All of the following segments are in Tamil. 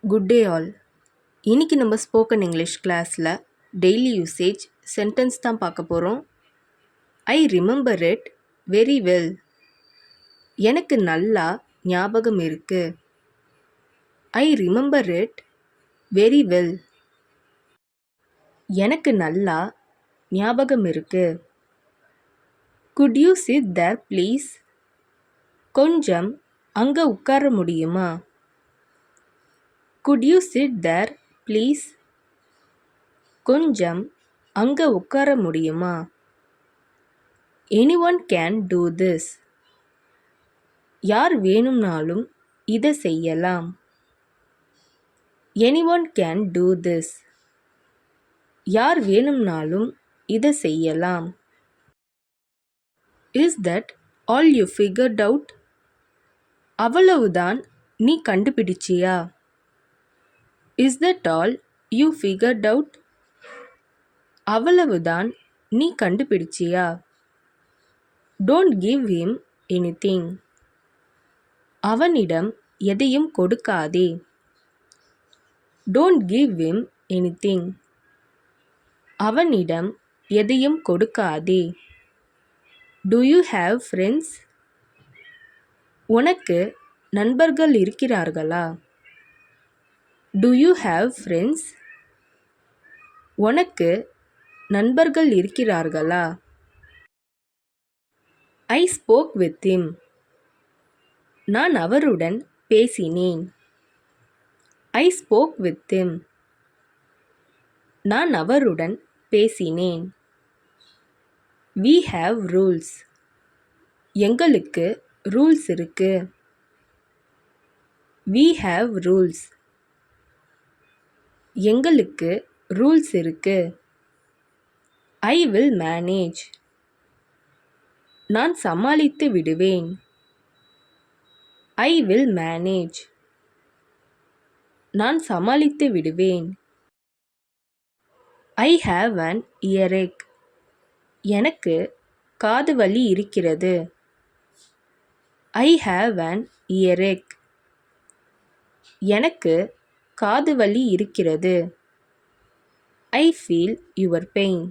Good day all. இன்னைக்கு நம்ம ஸ்போக்கன் இங்கிலீஷ் கிளாஸில் டெய்லி யூசேஜ் சென்டென்ஸ் தான் பார்க்க போகிறோம். I remember it very well. எனக்கு நல்லா ஞாபகம் இருக்கு. I remember it very well. எனக்கு நல்லா ஞாபகம் இருக்கு. Could you sit there please? கொஞ்சம் அங்கே உட்கார முடியுமா? Could you sit there please? கொஞ்சம் அங்கே உட்கார முடியுமா? Anyone can do this. யார் வேணும்னாலும் இதை செய்யலாம். Anyone can do this. யார் வேணும்னாலும் இதை செய்யலாம். Is that all you figured out? அவ்வளவுதான் நீ கண்டுபிடிச்சியா? Is that all you figured out? அவ்வளவுதான் நீ கண்டுபிடிச்சியா? Don't give him anything. அவனிடம் எதையும் கொடுக்காதே. Don't give him anything. அவனிடம் எதையும் கொடுக்காதே. Do you have friends? உனக்கு நண்பர்கள் இருக்கிறார்களா? Do you have friends? உனக்கு நண்பர்கள் இருக்கிறார்களா? I spoke with him. நான் அவருடன் பேசினேன். I spoke with him. நான் அவருடன் பேசினேன். We have rules. எங்களுக்கு ரூல்ஸ் இருக்கு. We have rules. எங்களுக்கு ரூல்ஸ் இருக்கு. I will manage. நான் சமாளித்து விடுவேன். I will manage. நான் சமாளித்து விடுவேன். I have an earache. எனக்கு காது வலி இருக்கிறது. I have an earache. எனக்கு காது வலி இருக்கிறது. I feel your pain.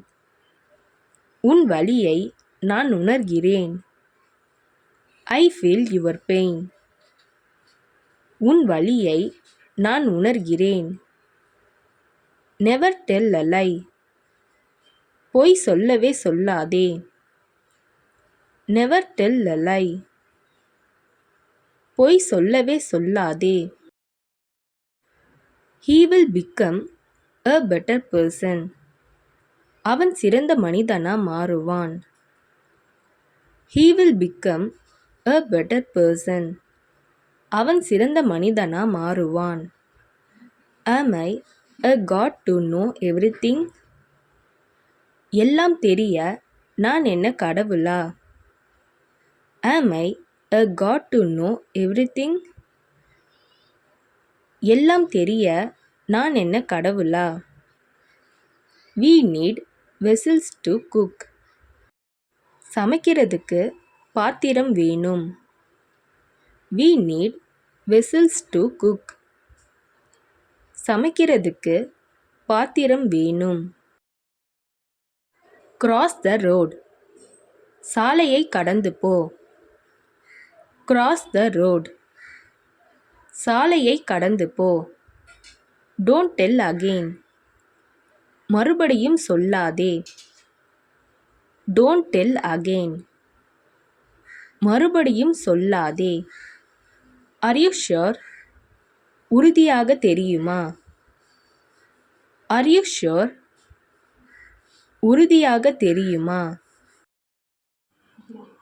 உன் வலியை நான் உணர்கிறேன். I feel your pain. உன் வலியை நான் உணர்கிறேன். Never tell a lie. பொய் சொல்லவே சொல்லாதே. Never tell a lie. பொய் சொல்லவே சொல்லாதே. He will become a better person. அவன் சிறந்த மனிதனா மாறுவான். He will become a better person. அவன் சிறந்த மனிதனா மாறுவான். Am I a god to know everything? எல்லாம் தெரிய நான் என்ன கடவுளா? Am I a god to know everything? எல்லாம் தெரிய நான் என்ன கடவுளா? We need vessels to cook. சமைக்கிறதுக்கு பாத்திரம் வேணும். We need vessels to cook. சமைக்கிறதுக்கு பாத்திரம் வேணும். Cross the road. சாலையை கடந்து போ. Cross the road. சாலையை கடந்து போ. Don't tell again. மறுபடியும் சொல்லாதே. Don't tell again. மறுபடியும் சொல்லாதே. Are you sure? உறுதியாக தெரியுமா? Are you sure? உறுதியாக தெரியுமா?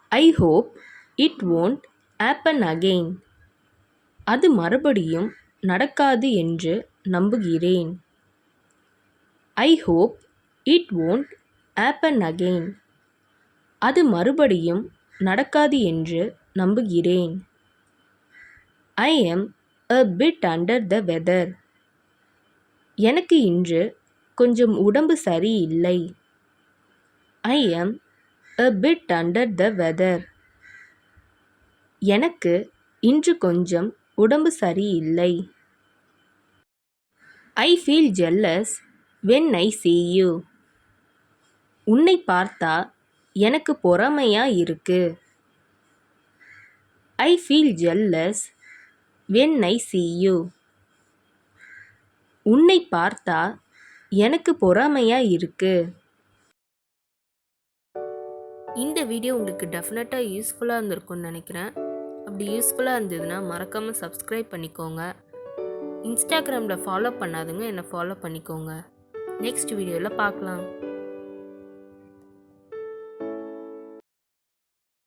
I hope it won't happen again. அது மறுபடியும் நடக்காது என்று நம்புகிறேன். I hope it won't happen again. அது மறுபடியும் நடக்காது என்று நம்புகிறேன். I am a bit under the weather. எனக்கு இன்று கொஞ்சம் உடம்பு சரியில்லை. I am a bit under the weather. எனக்கு இன்று கொஞ்சம் உடம்பு சரியில்லை. I feel jealous when I see you. உன்னை பார்த்தா எனக்கு பொறாமையா இருக்கு. I feel jealous when I see you. உன்னை பார்த்தா எனக்கு பொறாமையா இருக்கு. இந்த வீடியோ உங்களுக்கு டெஃபினட்டாக யூஸ்ஃபுல்லாக இருந்திருக்கும்னு நினைக்கிறேன். அப்படி யூஸ்ஃபுல்லாக இருந்ததுன்னா மறக்காமல் சப்ஸ்கிரைப் பண்ணிக்கோங்க. இன்ஸ்டாகிராமில் ஃபாலோ பண்ணாதுங்க என்னை ஃபாலோ பண்ணிக்கோங்க. நெக்ஸ்ட் வீடியோவில் பார்க்கலாம்.